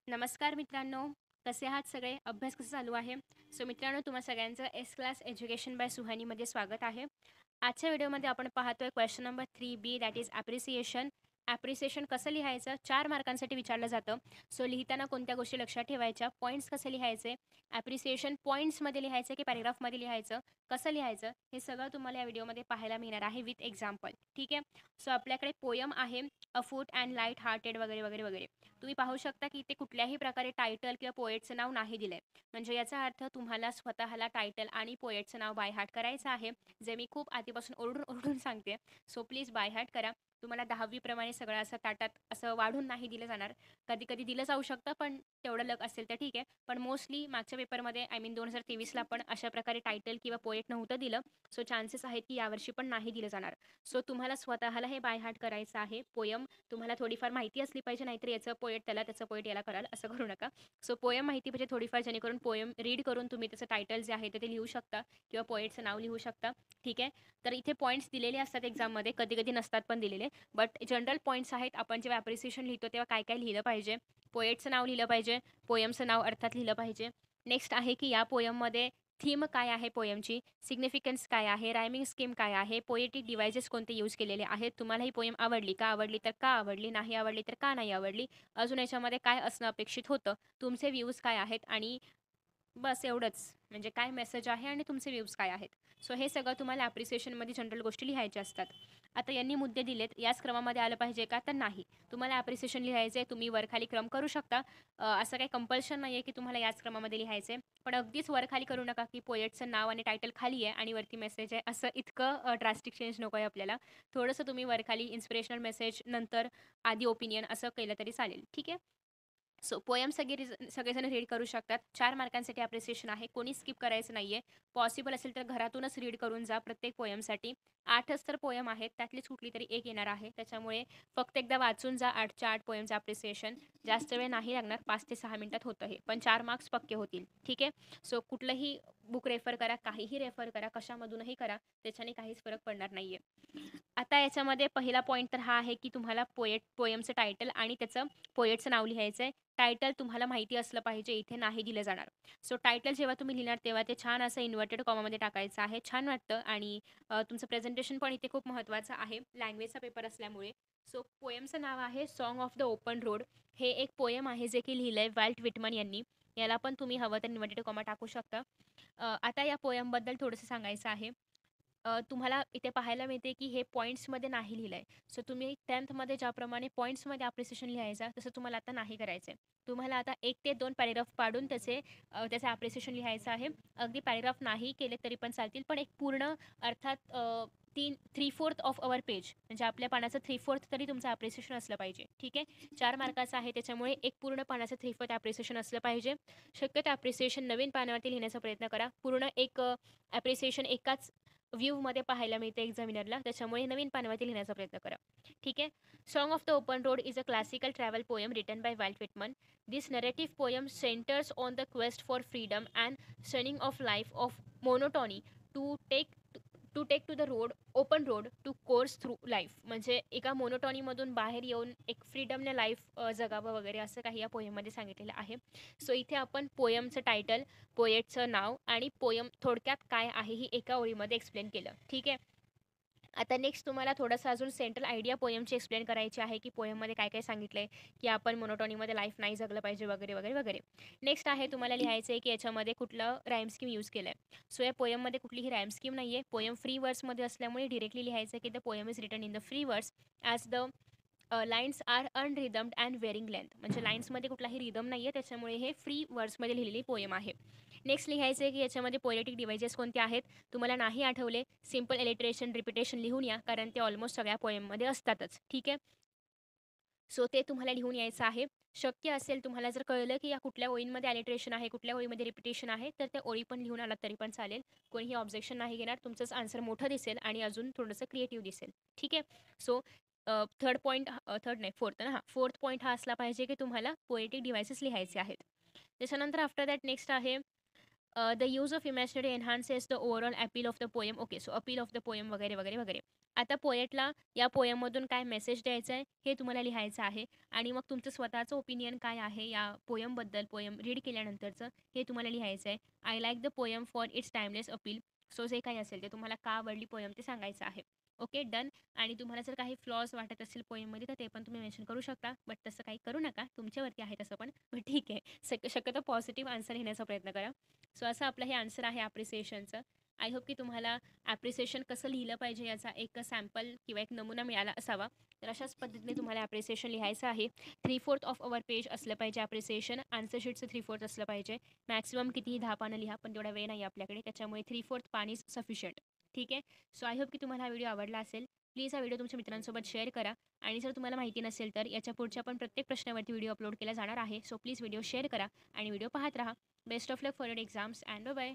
नमस्कार मित्रांनो, कसे आहात सगळे? अभ्यास कसा चालू आहे? सो मित्रांनो, तुम्हा सगळ्यांचं एस क्लास एज्युकेशन बाय सुहानीमध्ये स्वागत आहे. आजच्या व्हिडिओमध्ये आपण पाहतोय question number 3B that is appreciation. Appreciation कसं लिहायचं? 4 मार्कांसाठी विचारलं जातं. सो लिहिताना कोणत्या गोष्टी लक्षात ठेवायच्या? पॉईंट्स कसे लिहायचे? ॲप्रिसिएशन पॉईंट्समध्ये लिहायचं की पॅरेग्राफमध्ये लिहायचं? कसं लिहायचं? हे सगळं तुम्हाला या व्हिडिओमध्ये पाहायला मिळणार आहे विथ एक्झाम्पल. ठीक आहे? सो आपल्याकडे पोयम आहे, अ फूट अँड लाईट हार्टेड वगैरे, वगैरे, वगैरे. तुम्ही पाहू शकता की ते कुठल्याही प्रकारे टायटल किंवा पोएटचं नाव नाही दिलंय. म्हणजे याचा अर्थ तुम्हाला स्वतःला टायटल आणि पोएटचं नाव बाय हार्ट करायचं आहे, जे मी खूप आधीपासून ओरडून ओरडून सांगते. सो प्लीज बाय हार्ट करा. तुम्हाला 10वी प्रमाणे सगळं असं ताटात असं वाढून नाही दिलं जाणार. कधी कधी दिलं जाऊ शकतं, पण तेवढं लक असेल तर ठीक आहे. पण मोस्टली मागच्या पेपरमध्ये आय मीन 2023ला पण अशा प्रकारे टायटल किंवा पोएट नव्हतं दिलं. सो चान्सेस आहेत की यावर्षी पण नाही दिलं जाणार. सो तुम्हाला स्वतःला हे बाय हार्ट करायचं आहे. पोयम तुम्हाला थोडीफार माहिती असली पाहिजे, नाहीतर याचं पोएट त्याला, त्याचं पोएट याला कराल असं करू नका. सो पोयम माहिती पाहिजे थोडीफार, जेणेकरून पोयम रीड करून तुम्ही त्याचं टायटल जे आहे ते लिहू शकता किंवा पोएटचं नाव लिहू शकता. ठीक आहे. तर इथे पॉईंट्स दिलेले असतात एक्झाममध्ये, कधी कधी नसतात पण दिलेले. बट जनरल पॉईंट्स आहेत. आपण जेव्हा ॲप्रिसिएशन लिहितो तेव्हा काय काय लिहिलं पाहिजे? पोएटचं नाव लिहिलं पाहिजे, पोयमचं नाव अर्थात लिहिलं पाहिजे. नेक्स्ट आहे की या पोयममध्ये थीम काय आहे पोयमची, सिग्निफिकन्स काय आहे, रायमिंग स्कीम काय आहे, पोएटिक डिव्हायसेस कोणते यूज केलेले आहेत, तुम्हाला ही पोयम आवडली का, आवडली तर का आवडली, नाही आवडली तर का नाही आवडली, अजून याच्यामध्ये काय असणं अपेक्षित होतं, तुमचे व्ह्यूज काय आहेत, आणि बस एवढंच. म्हणजे काय मेसेज आहे आणि तुमचे व्ह्यूज काय आहेत. सो हे सगळं तुम्हाला ॲप्रिसिएशनमध्ये जनरल गोष्टी लिहायच्या असतात. आता यांनी मुद्दे दिलेत, याच क्रमामध्ये आलं पाहिजे का, तर नाही. तुम्हाला ॲप्रिसिएशन लिहायचं आहे, तुम्ही वरखाली क्रम करू शकता. असं काही कंपल्शन नाही आहे की तुम्हाला याच क्रमामध्ये लिहायचं आहे. पण अगदीच वरखाली करू नका की पोएटचं नाव आणि टायटल खाली आहे आणि वरती मेसेज आहे, असं इतकं ड्रास्टिक चेंज नको आहे आपल्याला. थोडंसं तुम्ही वरखाली इन्स्पिरेशनल मेसेज, नंतर आधी ओपिनियन असं केलं तरी चालेल. ठीक आहे. सो पोयम सगळेजण रीड करू शकतात. 4 मार्कांसाठी अप्रिसिएशन आहे. कोणी स्किप करायचं नाहीये. पॉसिबल असेल तर घरातूनच रीड करून जा प्रत्येक पोयमसाठी. 8च तर पोयम आहेत, त्यातलीच कुठली तरी एक येणार आहे. त्याच्यामुळे फक्त एकदा वाचून जा 8च्या 8 पोयमचं अप्रिसिएशन. जास्त वेळ नाही लागणार, 5 ते 6 मिनिटात होतं हे. पण 4 मार्क्स पक्के होतील. ठीक आहे. सो कुठलंही बुक रेफर करा, काहीही रेफर करा, कशामधूनही करा. त्याच्याने काहीच फरक पडणार नाहीये. आता याच्यामध्ये पहिला पॉईंट तर हा आहे की तुम्हाला पोयमचं टायटल आणि त्याचं पोएटचं नाव लिहायचं आहे. टायटल तुम्हाला माहिती असलं पाहिजे, इथे नाही दिलं जाणार. सो टायटल जेव्हा तुम्ही लिहिणार तेव्हा ते छान असं इन्व्हर्टेड कॉमामध्ये टाकायचं आहे. छान वाटतं. आणि तुमचं प्रेझेंटेशन पण इथे खूप महत्त्वाचं आहे, लँग्वेजचा पेपर असल्यामुळे. सो पोयमचं नाव आहे song of the open road. हे एक पोयम आहे जे की लिहिलं आहे वाल्ट विटमन यांनी. याला पण तुम्ही हवं तर इन्व्हर्टेड कॉमा टाकू शकता. आता या पोयमबद्दल थोडंसं सांगायचं आहे. तुम्हाला इथे पाहायला मिळते की हे पॉईंट्समध्ये नाही लिहिलं आहे. सो तुम्ही 10थमध्ये ज्याप्रमाणे पॉईंट्समध्ये अप्रिसिएशन लिहायचा, तसं तुम्हाला आता नाही करायचं आहे. तुम्हाला आता 1 ते 2 पॅरेग्राफ पाडून त्याचं ॲप्रिसिएशन लिहायचं आहे. अगदी पॅरेग्राफ नाही केले तरी पण चालतील, पण एक पूर्ण, अर्थात 3/4 ऑफ अवर पेज, म्हणजे आपल्या पानाचं 3/4 तरी तुमचं ॲप्रिसिएशन असलं पाहिजे. ठीक आहे. 4 मार्काचं आहे, त्याच्यामुळे एक पूर्ण पानाचं 3/4 ॲप्रिसिएशन असलं पाहिजे. शक्यतो ॲप्रिसिएशन नवीन पानावरती लिहिण्याचा प्रयत्न करा. पूर्ण एक ॲप्रिसिएशन एकाच व्ह्यूमध्ये पाहायला मिळते एक्झामिनरला, त्याच्यामुळे नवीन पानावरती लिहिण्याचा प्रयत्न करा. ठीक आहे. Song of the open road is a classical travel poem written by Walt Whitman. This narrative poem centres on the quest for freedom and shunning of life of monotony to take to take to the road open road to course through life. म्हणजे एका मोनोटॉनीमधून बाहेर येऊन एक फ्रीडमने life जगावं वगैरे, असं काही या पोयममध्ये सांगितलेलं आहे. सो इथे आपण पोयमचं टायटल, पोएटचं नाव आणि पोयम थोडक्यात काय आहे ही एका ओळीमध्ये एक्सप्लेन केलं. ठीक आहे. आता नेक्स्ट तुम्हाला थोडंसं अजून सेंट्रल आयडिया पोयमची एक्सप्लेन करायची आहे की पोयममध्ये काय काय सांगितलं आहे, की आपण मोनोटॉनीमध्ये लाईफ नाही जगलं पाहिजे वगैरे वगैरे वगैरे. नेक्स्ट आहे तुम्हाला लिहायचं आहे की याच्यामध्ये कुठलं राईम स्कीम यूज केलं आहे. सो या पोयममध्ये कुठलीही राईम स्कीम नाही आहे. पोयम फ्री वर्ड्समध्ये असल्यामुळे डिरेक्टली लिहायचं आहे की the poem is written in the free words as the lines are unrhythmed and varying length. म्हणजे लाईन्समध्ये कुठलाही रिदम नाही आहे, त्याच्यामुळे हे फ्री वर्ड्समध्ये लिहिलेली पोयम आहे. नेक्स्ट लिहायचं आहे की याच्यामध्ये पोएटिक डिव्हायसेस कोणते आहेत. तुम्हाला नाही आठवले, सिम्पल एलिट्रेशन रिपिटेशन लिहून या, कारण ते ऑलमोस्ट सगळ्या पोएममध्ये असतातच. ठीक आहे. सो ते तुम्हाला लिहून यायचं आहे. शक्य असेल तुम्हाला जर कळलं की या कुठल्या ओळींमध्ये अलिट्रेशन आहे, कुठल्या ओळीमध्ये रिपिटेशन आहे, तर त्या ओळी पण लिहून आलात तरी पण चालेल. कोणीही ऑब्जेक्शन नाही घेणार. तुमचंच आन्सर मोठं दिसेल आणि अजून थोडंसं क्रिएटिव्ह दिसेल. ठीक आहे. सो थर्ड पॉईंट, थर्ड नाही, फोर्थ ना, हां, फोर्थ पॉईंट हा असला पाहिजे की तुम्हाला पोएटिक डिव्हायसेस लिहायचे आहेत. त्याच्यानंतर आफ्टर दॅट नेक्स्ट आहे the use of imaginary enhances the overall appeal of the poem. Okay, so appeal of the poem वगैरे वगैरे वगैरे. आता पोएटला या पोएममधून काय मेसेज द्यायचा आहे हे तुम्हाला लिहायचं आहे आणि मग तुमचं स्वतःचं ओपिनियन काय आहे या पोएमबद्दल, पोएम रीड केल्यानंतरचं हे तुम्हाला लिहायचं आहे. I like the poem for its timeless appeal. So जे काही असेल ते तुम्हाला का आवडली पोएम ते सांगायचं आहे. Okay, done. आणि तुम्हाला जर काही फ्लॉज वाटत असेल पोएममध्ये तर ते पण तुम्ही मेन्शन करू शकता, बट तसं काही करू नका, तुमच्यावरती आहे तसं पण. बट ठीक आहे, शक्यतो पॉझिटिव्ह आन्सर घेण्याचा प्रयत्न करा. सो असं आपलं हे आन्सर आहे ॲप्रिसिएशनचं. आय होप की तुम्हाला ॲप्रिसिएशन कसं लिहिलं पाहिजे याचा एक सॅम्पल किंवा एक नमुना मिळाला असावा. तर अशाच पद्धतीने तुम्हाला ॲप्रिसिएशन लिहायचं आहे. 3/4 ऑफ अवर पेज असलं पाहिजे ॲप्रिसिएशन. आन्सर शीटचं 3/4 असलं पाहिजे. मॅक्सिमम कितीही 10 पानं लिहा, पण तेवढा वेळ नाही आपल्याकडे, त्याच्यामुळे 3/4 पान इज सफिशियंट. ठीक आहे. सो आय होप की तुम्हाला हा व्हिडिओ आवडला असेल. प्लीज हा व्हिडिओ तुमच्या मित्रांसोबत शेअर करा आणि जर तुम्हाला माहिती नसेल तर याच्या पुढच्या पण प्रत्येक प्रश्नावरती व्हिडिओ अपलोड केला जाणार आहे. सो प्लीज व्हिडिओ शेअर करा आणि व्हिडिओ पाहत राहा. Best of luck for your exams and bye.